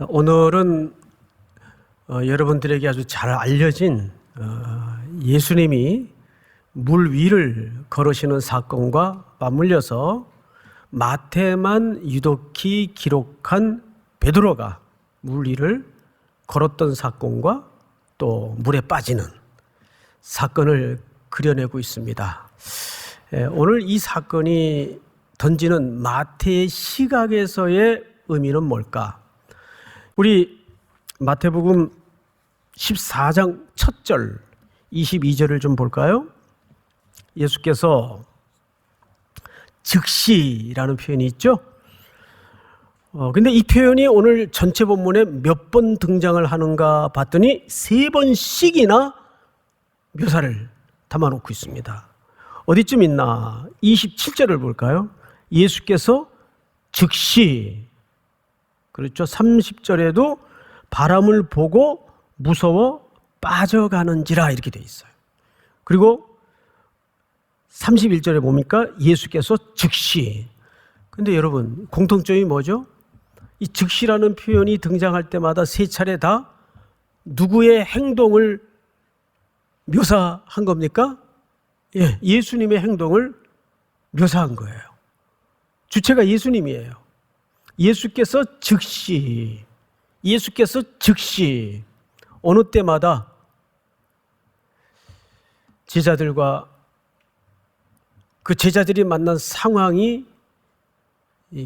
오늘은 여러분들에게 아주 잘 알려진 예수님이 물 위를 걸으시는 사건과 맞물려서 마태만 유독히 기록한 베드로가 물 위를 걸었던 사건과 또 물에 빠지는 사건을 그려내고 있습니다. 오늘 이 사건이 던지는 마태의 시각에서의 의미는 뭘까? 우리 마태복음 14장 첫 절 22절을 좀 볼까요? 예수께서 즉시라는 표현이 있죠. 근데 이 표현이 오늘 전체 본문에 몇 번 등장을 하는가 봤더니 3번씩이나 묘사를 담아놓고 있습니다. 어디쯤 있나? 27절을 볼까요? 예수께서 즉시, 그렇죠. 30절에도 바람을 보고 무서워 빠져가는지라 이렇게 돼 있어요. 그리고 31절에 뭡니까? 예수께서 즉시. 근데 여러분, 공통점이 뭐죠? 이 즉시라는 표현이 등장할 때마다 세 차례 다 누구의 행동을 묘사한 겁니까? 예, 예수님의 행동을 묘사한 거예요. 주체가 예수님이에요. 예수께서 즉시, 예수께서 즉시 어느 때마다 제자들과 그 제자들이 만난 상황이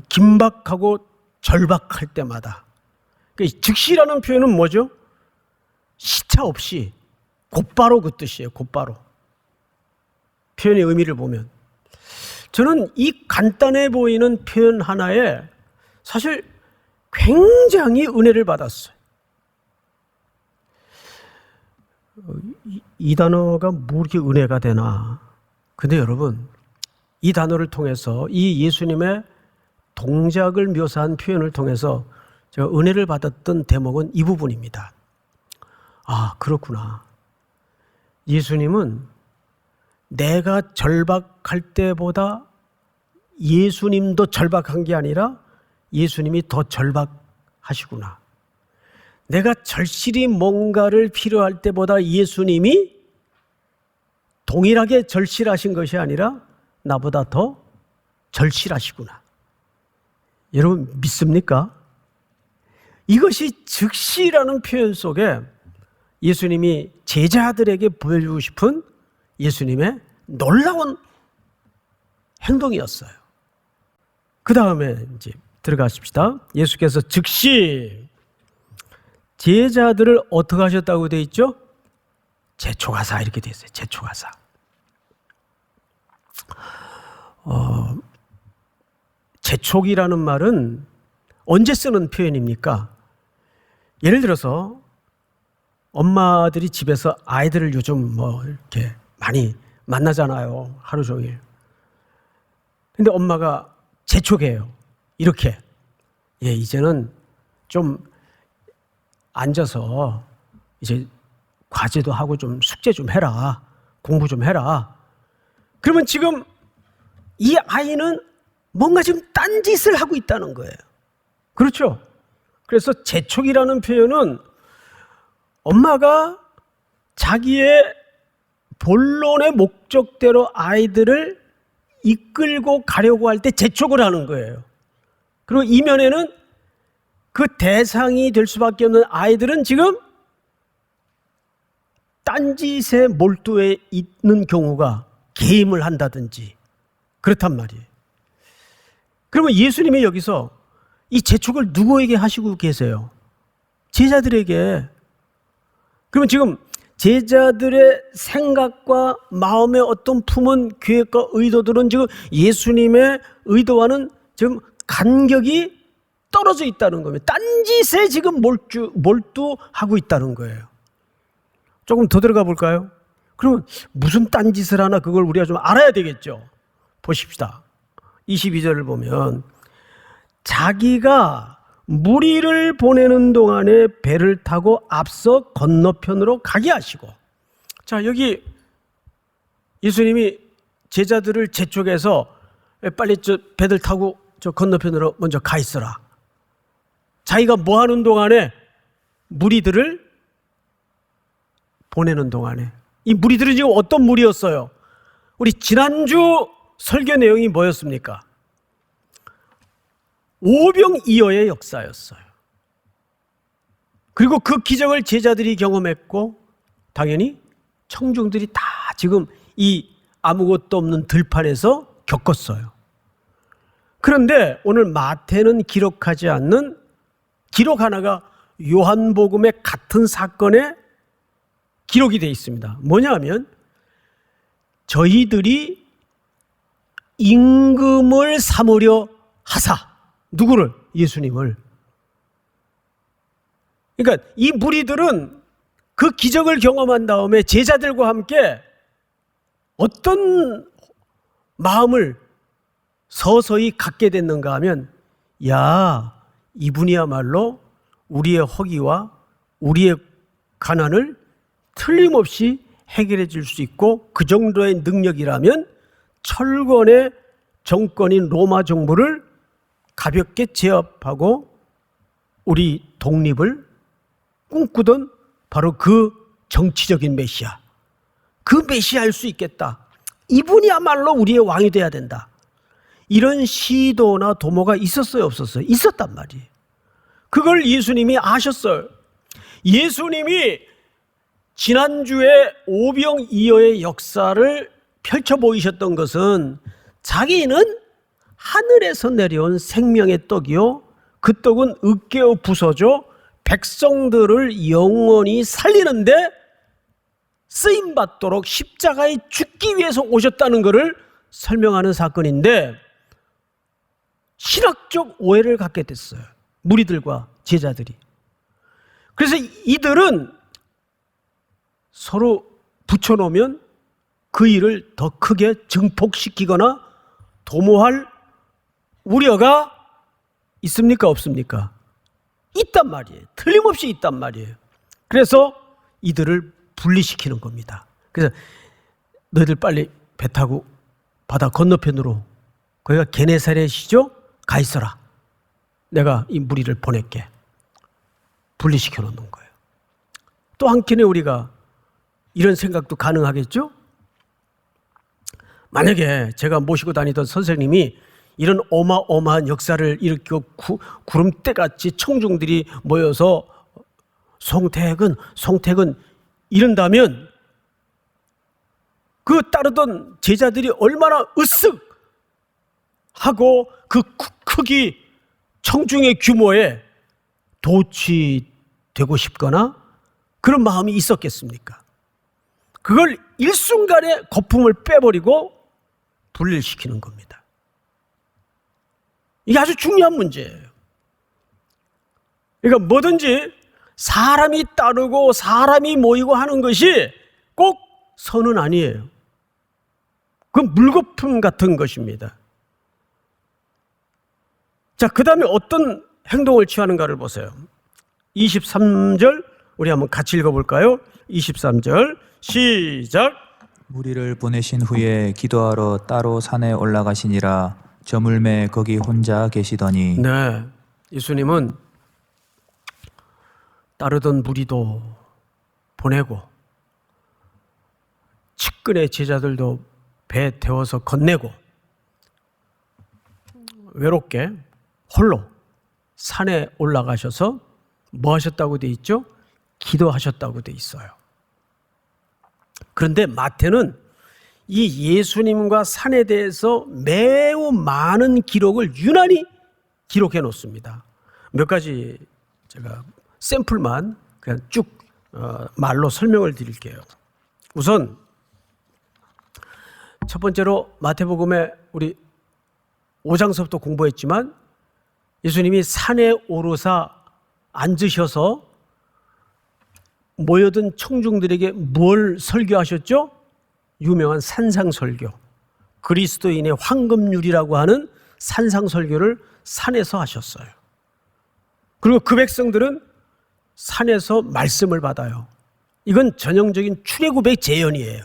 긴박하고 절박할 때마다, 그러니까 즉시라는 표현은 뭐죠? 시차 없이 곧바로 그 뜻이에요. 곧바로. 표현의 의미를 보면 저는 이 간단해 보이는 표현 하나에 사실 굉장히 은혜를 받았어요. 이 단어가 뭐 이렇게 은혜가 되나? 근데 여러분, 이 단어를 통해서 이 예수님의 동작을 묘사한 표현을 통해서 제가 은혜를 받았던 대목은 이 부분입니다. 아, 그렇구나. 예수님은 내가 절박할 때보다 예수님도 절박한 게 아니라 예수님이 더 절박하시구나. 내가 절실히 뭔가를 필요할 때보다 예수님이 동일하게 절실하신 것이 아니라 나보다 더 절실하시구나. 여러분 믿습니까? 이것이 즉시라는 표현 속에 예수님이 제자들에게 보여주고 싶은 예수님의 놀라운 행동이었어요. 그 다음에 이제 들어가십시다. 예수께서 즉시 제자들을 어떻게 하셨다고 되어 있죠? 제초가사 이렇게 되어 있어요. 제초가사. 재촉이라는 말은 언제 쓰는 표현입니까? 예를 들어서 엄마들이 집에서 아이들을 요즘 뭐 이렇게 많이 만나잖아요. 하루 종일. 근데 엄마가 재촉해요. 이렇게. 예, 이제는 좀 앉아서 이제 과제도 하고 좀 숙제 좀 해라. 공부 좀 해라. 그러면 지금 이 아이는 뭔가 지금 딴짓을 하고 있다는 거예요. 그렇죠? 그래서 재촉이라는 표현은 엄마가 자기의 본론의 목적대로 아이들을 이끌고 가려고 할 때 재촉을 하는 거예요. 그리고 이면에는 그 대상이 될 수밖에 없는 아이들은 지금 딴짓에 몰두해 있는 경우가 게임을 한다든지 그렇단 말이에요. 그러면 예수님이 여기서 이 재촉을 누구에게 하시고 계세요? 제자들에게. 그러면 지금 제자들의 생각과 마음의 어떤 품은 계획과 의도들은 지금 예수님의 의도와는 지금 간격이 떨어져 있다는 겁니다. 딴짓에 지금 몰두하고 있다는 거예요. 조금 더 들어가 볼까요? 그러면 무슨 딴짓을 하나 그걸 우리가 좀 알아야 되겠죠. 보십시다. 22절을 보면 자기가 무리를 보내는 동안에 배를 타고 앞서 건너편으로 가게 하시고. 자, 여기 예수님이 제자들을 재촉해서 빨리 배들 타고 저 건너편으로 먼저 가 있어라. 자기가 뭐 하는 동안에? 무리들을 보내는 동안에. 이 무리들은 지금 어떤 무리였어요? 우리 지난주 설교 내용이 뭐였습니까? 오병이어의 역사였어요. 그리고 그 기적을 제자들이 경험했고 당연히 청중들이 다 지금 이 아무것도 없는 들판에서 겪었어요. 그런데 오늘 마태는 기록하지 않는 기록 하나가 요한복음의 같은 사건에 기록이 되어 있습니다. 뭐냐 하면 저희들이 임금을 삼으려 하사. 누구를? 예수님을. 그러니까 이 무리들은 그 기적을 경험한 다음에 제자들과 함께 어떤 마음을 서서히 갖게 됐는가 하면, 야, 이분이야말로 우리의 허기와 우리의 가난을 틀림없이 해결해 줄 수 있고 그 정도의 능력이라면 철권의 정권인 로마 정부를 가볍게 제압하고 우리 독립을 꿈꾸던 바로 그 정치적인 메시아, 그 메시아일 수 있겠다. 이분이야말로 우리의 왕이 돼야 된다. 이런 시도나 도모가 있었어요, 없었어요? 있었단 말이에요. 그걸 예수님이 아셨어요. 예수님이 지난주에 오병이어의 역사를 펼쳐 보이셨던 것은 자기는 하늘에서 내려온 생명의 떡이요, 그 떡은 으깨어 부서져 백성들을 영원히 살리는데 쓰임받도록 십자가에 죽기 위해서 오셨다는 것을 설명하는 사건인데, 신학적 오해를 갖게 됐어요, 무리들과 제자들이. 그래서 이들은 서로 붙여놓으면 그 일을 더 크게 증폭시키거나 도모할 우려가 있습니까, 없습니까? 있단 말이에요. 틀림없이 있단 말이에요. 그래서 이들을 분리시키는 겁니다. 그래서 너희들 빨리 배 타고 바다 건너편으로, 거기가 게네사렛이죠? 가 있어라. 내가 이 무리를 보낼게. 분리시켜 놓는 거예요. 또 한켠에 우리가 이런 생각도 가능하겠죠? 만약에 제가 모시고 다니던 선생님이 이런 어마어마한 역사를 일으키고 구름대같이 청중들이 모여서 송택은 이런다면 그 따르던 제자들이 얼마나 으쓱하고 그 크기, 청중의 규모에 도취되고 싶거나 그런 마음이 있었겠습니까? 그걸 일순간에 거품을 빼버리고 분리시키는 겁니다. 이게 아주 중요한 문제예요. 그러니까 뭐든지 사람이 따르고 사람이 모이고 하는 것이 꼭 선은 아니에요. 그건 물거품 같은 것입니다. 자, 그 다음에 어떤 행동을 취하는가를 보세요. 23절 우리 한번 같이 읽어볼까요? 23절 시작. 무리를 보내신 후에 기도하러 따로 산에 올라가시니라. 저물매 거기 혼자 계시더니. 네, 예수님은 따르던 무리도 보내고 측근의 제자들도 배 태워서 건네고 외롭게 홀로 산에 올라가셔서 뭐 하셨다고 돼 있죠? 기도하셨다고 돼 있어요. 그런데 마태는 이 예수님과 산에 대해서 매우 많은 기록을 유난히 기록해 놓습니다. 몇 가지 제가 샘플만 그냥 쭉 말로 설명을 드릴게요. 우선 첫 번째로 마태복음에 우리 5장서부터 공부했지만 예수님이 산에 오르사 앉으셔서 모여든 청중들에게 뭘 설교하셨죠? 유명한 산상설교, 그리스도인의 황금률이라고 하는 산상설교를 산에서 하셨어요. 그리고 그 백성들은 산에서 말씀을 받아요. 이건 전형적인 출애굽의 재현이에요.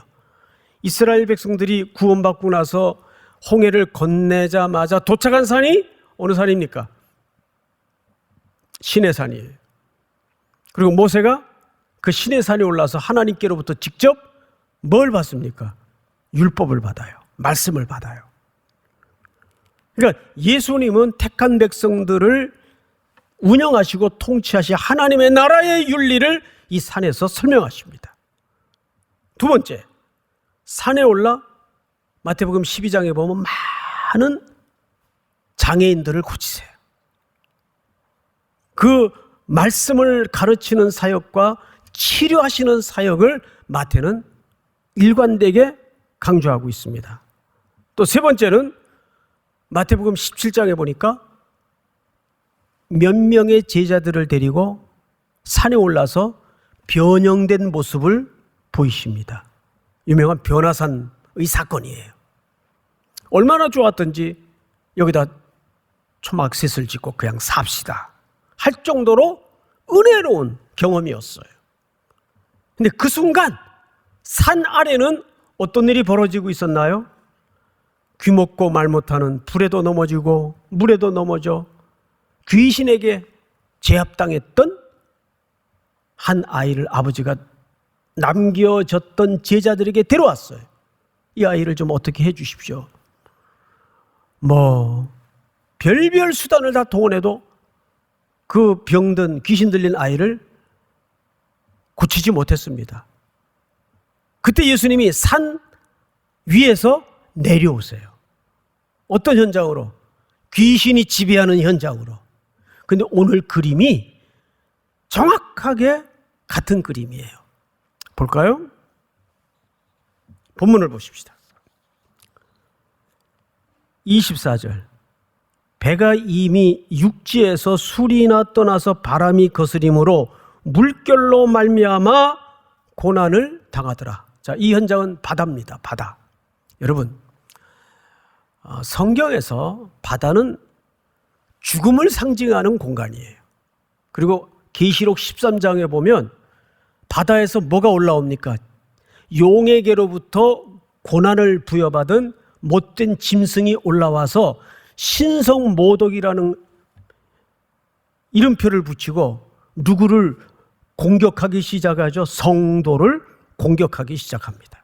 이스라엘 백성들이 구원받고 나서 홍해를 건네자마자 도착한 산이 어느 산입니까? 시내산이에요. 그리고 모세가 그 시내산에 올라서 하나님께로부터 직접 뭘 받습니까? 율법을 받아요. 말씀을 받아요. 그러니까 예수님은 택한 백성들을 운영하시고 통치하시 하나님의 나라의 윤리를 이 산에서 설명하십니다. 두 번째, 산에 올라 마태복음 12장에 보면 많은 장애인들을 고치세요. 그 말씀을 가르치는 사역과 치료하시는 사역을 마태는 일관되게 강조하고 있습니다. 또 세 번째는 마태복음 17장에 보니까 몇 명의 제자들을 데리고 산에 올라서 변형된 모습을 보이십니다. 유명한 변화산의 사건이에요. 얼마나 좋았던지 여기다 초막셋을 짓고 그냥 삽시다 할 정도로 은혜로운 경험이었어요. 근데 그 순간 산 아래는 어떤 일이 벌어지고 있었나요? 귀먹고 말 못하는 불에도 넘어지고 물에도 넘어져 귀신에게 제압당했던 한 아이를 아버지가 남겨졌던 제자들에게 데려왔어요. 이 아이를 좀 어떻게 해 주십시오. 별별 수단을 다 동원해도 그 병든 귀신 들린 아이를 고치지 못했습니다. 그때 예수님이 산 위에서 내려오세요. 어떤 현장으로? 귀신이 지배하는 현장으로. 근데 오늘 그림이 정확하게 같은 그림이에요. 볼까요? 본문을 보십시다. 24절. 배가 이미 육지에서 술이나 떠나서 바람이 거스림으로 물결로 말미암아 고난을 당하더라. 자, 이 현장은 바다입니다. 바다. 여러분, 성경에서 바다는 죽음을 상징하는 공간이에요. 그리고 계시록 13장에 보면 바다에서 뭐가 올라옵니까? 용에게로부터 고난을 부여받은 못된 짐승이 올라와서 신성모독이라는 이름표를 붙이고 누구를 공격하기 시작하죠? 성도를 공격하기 시작합니다.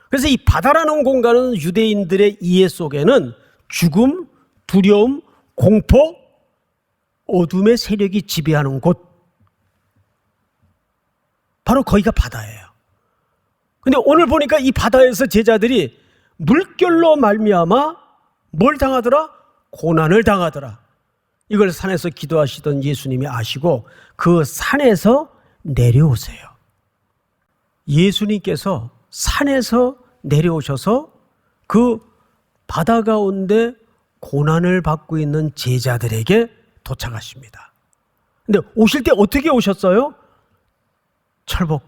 그래서 이 바다라는 공간은 유대인들의 이해 속에는 죽음, 두려움, 공포, 어둠의 세력이 지배하는 곳, 바로 거기가 바다예요. 근데 오늘 보니까 이 바다에서 제자들이 물결로 말미암아 뭘 당하더라? 고난을 당하더라. 이걸 산에서 기도하시던 예수님이 아시고 그 산에서 내려오세요. 예수님께서 산에서 내려오셔서 그 바다 가운데 고난을 받고 있는 제자들에게 도착하십니다. 근데 오실 때 어떻게 오셨어요? 철복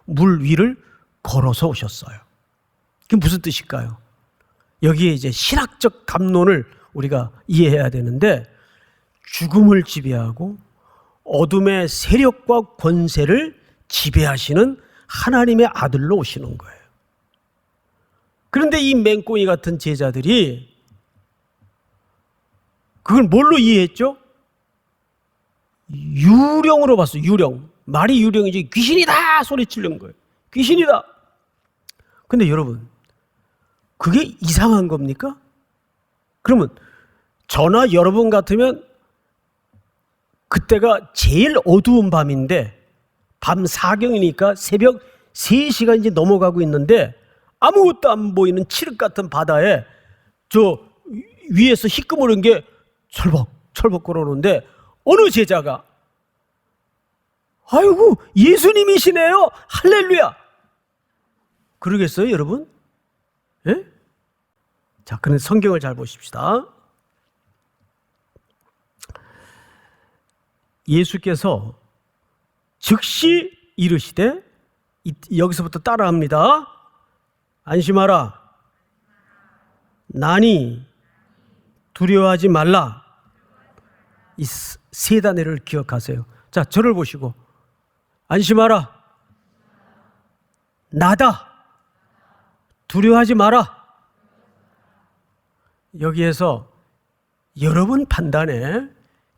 물 위를 걸어서 오셨어요. 그게 무슨 뜻일까요? 여기에 이제 신학적 담론을 우리가 이해해야 되는데, 죽음을 지배하고 어둠의 세력과 권세를 지배하시는 하나님의 아들로 오시는 거예요. 그런데 이 맹꽁이 같은 제자들이 그걸 뭘로 이해했죠? 유령으로 봤어요. 유령. 말이 유령이지 귀신이다 소리치는 거예요. 귀신이다. 근데 여러분, 그게 이상한 겁니까? 그러면 저나 여러분 같으면 그때가 제일 어두운 밤인데, 밤 4경이니까 새벽 3시가 이제 넘어가고 있는데 아무것도 안 보이는 칠흑 같은 바다에 저 위에서 희끄무른 게 철벅 걸어오는데 어느 제자가 아이고 예수님이시네요. 할렐루야. 그러겠어요, 여러분? 예? 자, 그럼 성경을 잘 보십시다. 예수께서 즉시 이르시되, 여기서부터 따라합니다. 안심하라. 나니 두려워하지 말라. 이 세 단어를 기억하세요. 자, 저를 보시고 안심하라. 나다. 두려워하지 마라. 여기에서 여러분 판단에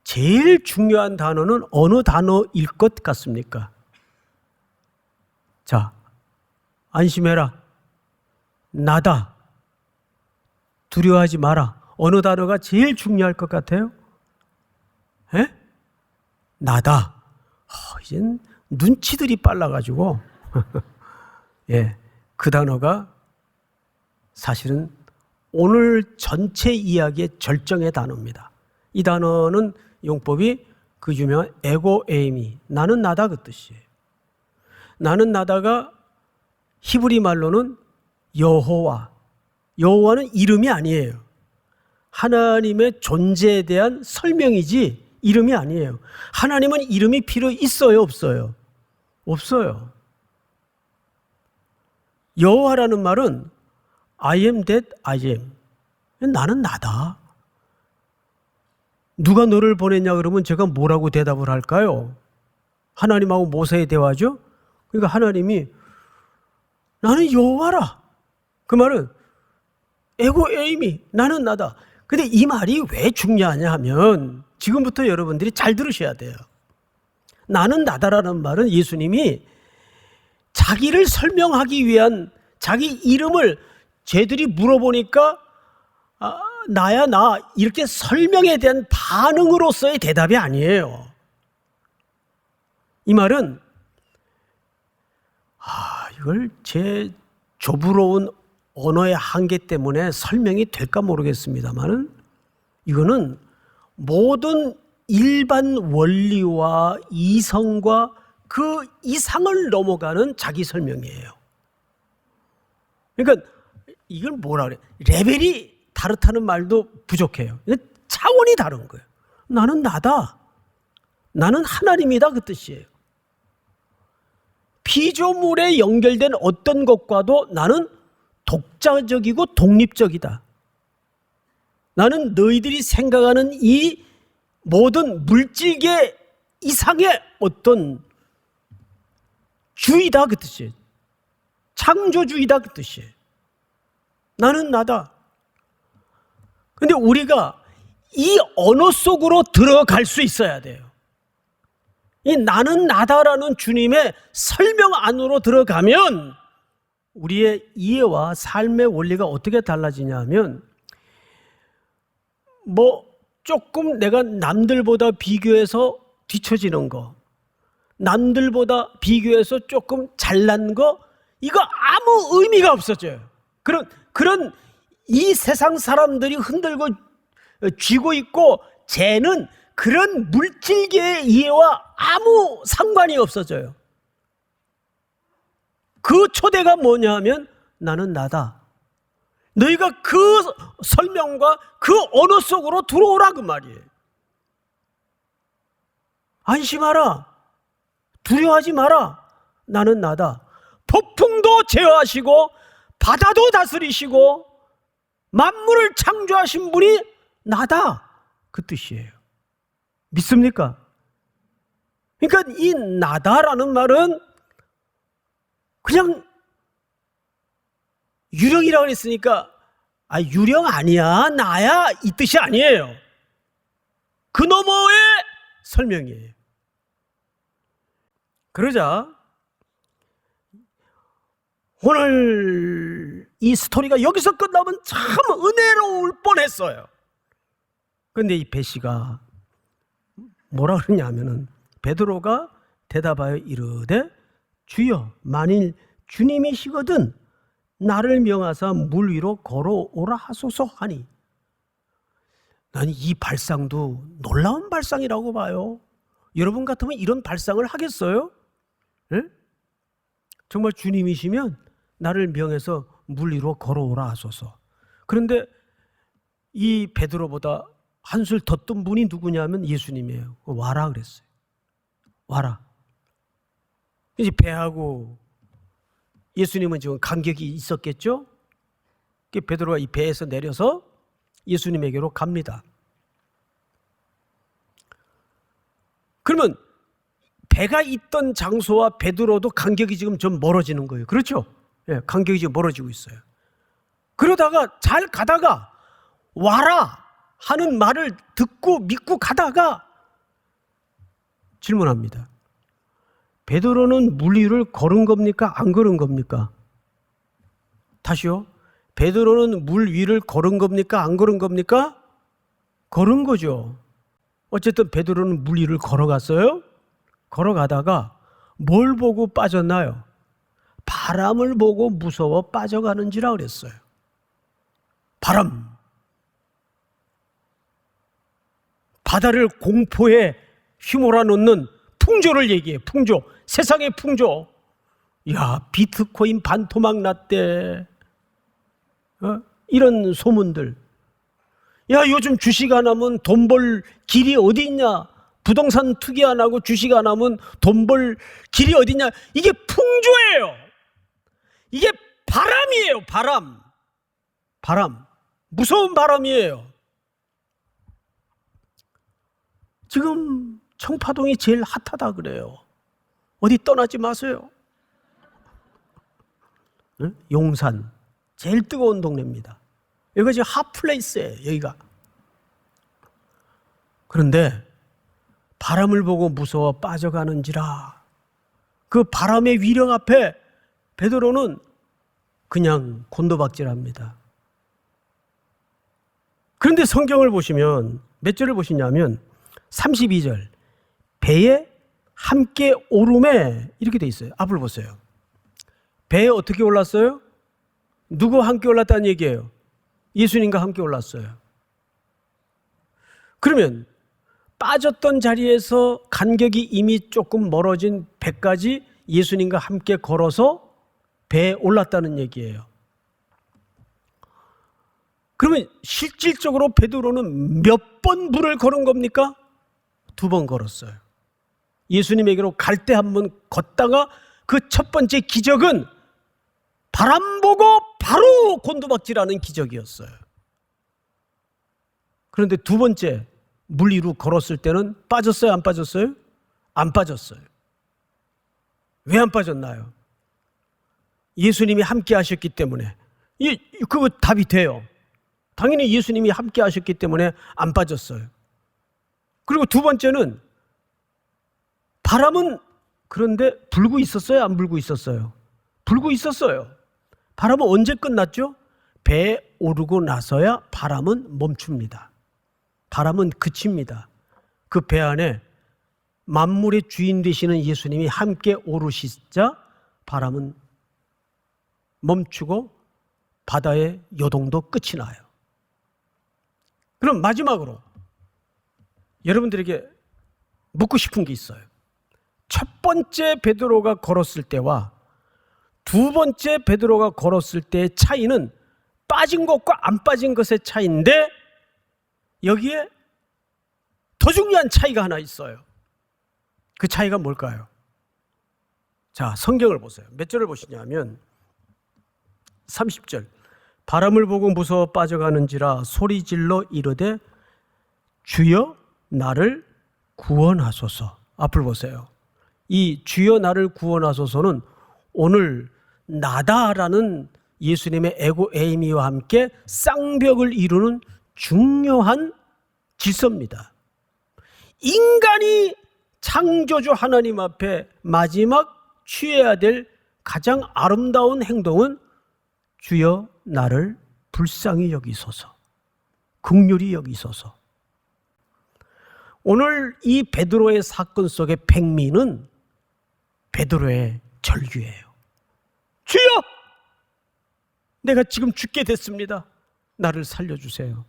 제일 중요한 단어는 어느 단어일 것 같습니까? 자, 안심해라. 나다. 두려워하지 마라. 어느 단어가 제일 중요할 것 같아요? 에? 나다. 이젠 눈치들이 빨라가지고 예, 그 단어가 사실은 오늘 전체 이야기의 절정의 단어입니다. 이 단어는 용법이 그 유명한 에고 에이미, 나는 나다 그 뜻이에요. 나는 나다가 히브리 말로는 여호와, 여호와는 이름이 아니에요. 하나님의 존재에 대한 설명이지 이름이 아니에요. 하나님은 이름이 필요 있어요, 없어요? 없어요. 여호와라는 말은 I am that I am. 나는 나다. 누가 너를 보냈냐 그러면 제가 뭐라고 대답을 할까요? 하나님하고 모세의 대화죠. 그러니까 하나님이 나는 여호와라. 그 말은 에고 에이미, 나는 나다. 근데 이 말이 왜 중요하냐 하면 지금부터 여러분들이 잘 들으셔야 돼요. 나는 나다라는 말은 예수님이 자기를 설명하기 위한 자기 이름을 쟤들이 물어보니까 나야 나 이렇게 설명에 대한 반응으로서의 대답이 아니에요. 이 말은 이걸 제 좁으로운 언어의 한계 때문에 설명이 될까 모르겠습니다만은 이거는 모든 일반 원리와 이성과 그 이상을 넘어가는 자기 설명이에요. 그러니까 이걸 뭐라 그래? 레벨이 다르다는 말도 부족해요. 차원이 다른 거예요. 나는 나다. 나는 하나님이다 그 뜻이에요. 피조물에 연결된 어떤 것과도 나는 독자적이고 독립적이다. 나는 너희들이 생각하는 이 모든 물질계 이상의 어떤 주의다 그 뜻이에요. 창조주의다 그 뜻이에요. 나는 나다. 근데 우리가 이 언어 속으로 들어갈 수 있어야 돼요. 이 나는 나다라는 주님의 설명 안으로 들어가면 우리의 이해와 삶의 원리가 어떻게 달라지냐 하면 조금 내가 남들보다 비교해서 뒤처지는 거, 남들보다 비교해서 조금 잘난 거, 이거 아무 의미가 없어져요. 그런 이 세상 사람들이 흔들고 쥐고 있고 쟤는 그런 물질계의 이해와 아무 상관이 없어져요. 그 초대가 뭐냐 하면 나는 나다. 너희가 그 설명과 그 언어 속으로 들어오라 그 말이에요. 안심하라. 두려워하지 마라. 나는 나다. 폭풍도 제어하시고 바다도 다스리시고 만물을 창조하신 분이 나다. 그 뜻이에요. 믿습니까? 그러니까 이 나다라는 말은 그냥 유령이라고 했으니까 유령 아니야 나야 이 뜻이 아니에요. 그 너머의 설명이에요. 그러자 오늘 이 스토리가 여기서 끝나면 참 은혜로울 뻔했어요. 그런데 이 배씨가 뭐라 그러냐 하면은 베드로가 대답하여 이르되 주여 만일 주님이시거든 나를 명하사 물 위로 걸어오라 하소서 하니, 나는 이 발상도 놀라운 발상이라고 봐요. 여러분 같으면 이런 발상을 하겠어요? 네? 정말 주님이시면 나를 명해서 물 위로 걸어오라 하소서. 그런데 이 베드로보다 한술 더 뜬 분이 누구냐면 예수님이에요. 와라 그랬어요. 와라. 이제 배하고 예수님은 지금 간격이 있었겠죠? 베드로가 이 배에서 내려서 예수님에게로 갑니다. 그러면 배가 있던 장소와 베드로도 간격이 지금 좀 멀어지는 거예요. 그렇죠? 예, 간격이 지금 멀어지고 있어요. 그러다가 잘 가다가 와라 하는 말을 듣고 믿고 가다가 질문합니다. 베드로는 물 위를 걸은 겁니까? 안 걸은 겁니까? 다시요. 베드로는 물 위를 걸은 겁니까? 안 걸은 겁니까? 걸은 거죠. 어쨌든 베드로는 물 위를 걸어갔어요. 걸어가다가 뭘 보고 빠졌나요? 바람을 보고 무서워 빠져가는지라 그랬어요. 바람. 바다를 공포에 휘몰아 놓는 풍조를 얘기해. 풍조. 세상의 풍조. 야, 비트코인 반토막 났대. 이런 소문들. 야, 요즘 주식 안 하면 돈 벌 길이 어디 있냐? 부동산 투기 안 하고 주식 안 하면 돈 벌 길이 어디 있냐? 이게 풍조예요. 이게 바람이에요. 바람. 바람. 무서운 바람이에요. 지금 청파동이 제일 핫하다 그래요. 어디 떠나지 마세요. 용산. 제일 뜨거운 동네입니다. 여기가 지금 핫플레이스예요. 여기가. 그런데 바람을 보고 무서워 빠져가는지라 그 바람의 위력 앞에 베드로는 그냥 곤도박질합니다. 그런데 성경을 보시면 몇 절을 보시냐면 32절 배에 함께 오름에 이렇게 돼 있어요. 앞을 보세요. 배에 어떻게 올랐어요? 누구와 함께 올랐다는 얘기예요? 예수님과 함께 올랐어요. 그러면 빠졌던 자리에서 간격이 이미 조금 멀어진 배까지 예수님과 함께 걸어서 배에 올랐다는 얘기예요. 그러면 실질적으로 베드로는 몇 번 물을 걸은 겁니까? 2번 걸었어요. 예수님에게로 갈 때 한 번 걷다가 그 첫 번째 기적은 바람 보고 바로 곤두박질하는 기적이었어요. 그런데 2번째 물 위로 걸었을 때는 빠졌어요? 안 빠졌어요? 안 빠졌어요. 왜 안 빠졌나요? 예수님이 함께 하셨기 때문에. 그거 답이 돼요. 당연히 예수님이 함께 하셨기 때문에 안 빠졌어요. 그리고 2번째는 바람은 그런데 불고 있었어요? 안 불고 있었어요? 불고 있었어요. 바람은 언제 끝났죠? 배에 오르고 나서야 바람은 멈춥니다. 바람은 그칩니다. 그 배 안에 만물의 주인 되시는 예수님이 함께 오르시자 바람은 멈추고 바다의 요동도 끝이 나요. 그럼 마지막으로 여러분들에게 묻고 싶은 게 있어요. 첫 번째 베드로가 걸었을 때와 2번째 베드로가 걸었을 때의 차이는 빠진 것과 안 빠진 것의 차이인데 여기에 더 중요한 차이가 하나 있어요. 그 차이가 뭘까요? 자, 성경을 보세요. 몇 절을 보시냐면 30절. 바람을 보고 무서워 빠져가는지라 소리질러 이르되 주여 나를 구원하소서. 앞을 보세요. 이 주여 나를 구원하소서는 오늘 나다라는 예수님의 에고 에이미와 함께 쌍벽을 이루는 중요한 질서입니다. 인간이 창조주 하나님 앞에 마지막 취해야 될 가장 아름다운 행동은 주여 나를 불쌍히 여기소서, 긍휼히 여기소서. 오늘 이 베드로의 사건 속의 백미는 베드로의 절규예요. 주여! 내가 지금 죽게 됐습니다. 나를 살려주세요.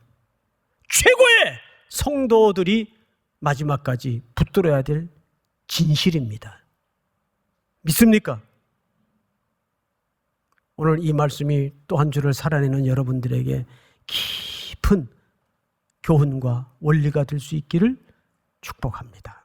최고의 성도들이 마지막까지 붙들어야 될 진실입니다. 믿습니까? 오늘 이 말씀이 또 한 주를 살아내는 여러분들에게 깊은 교훈과 원리가 될 수 있기를 축복합니다.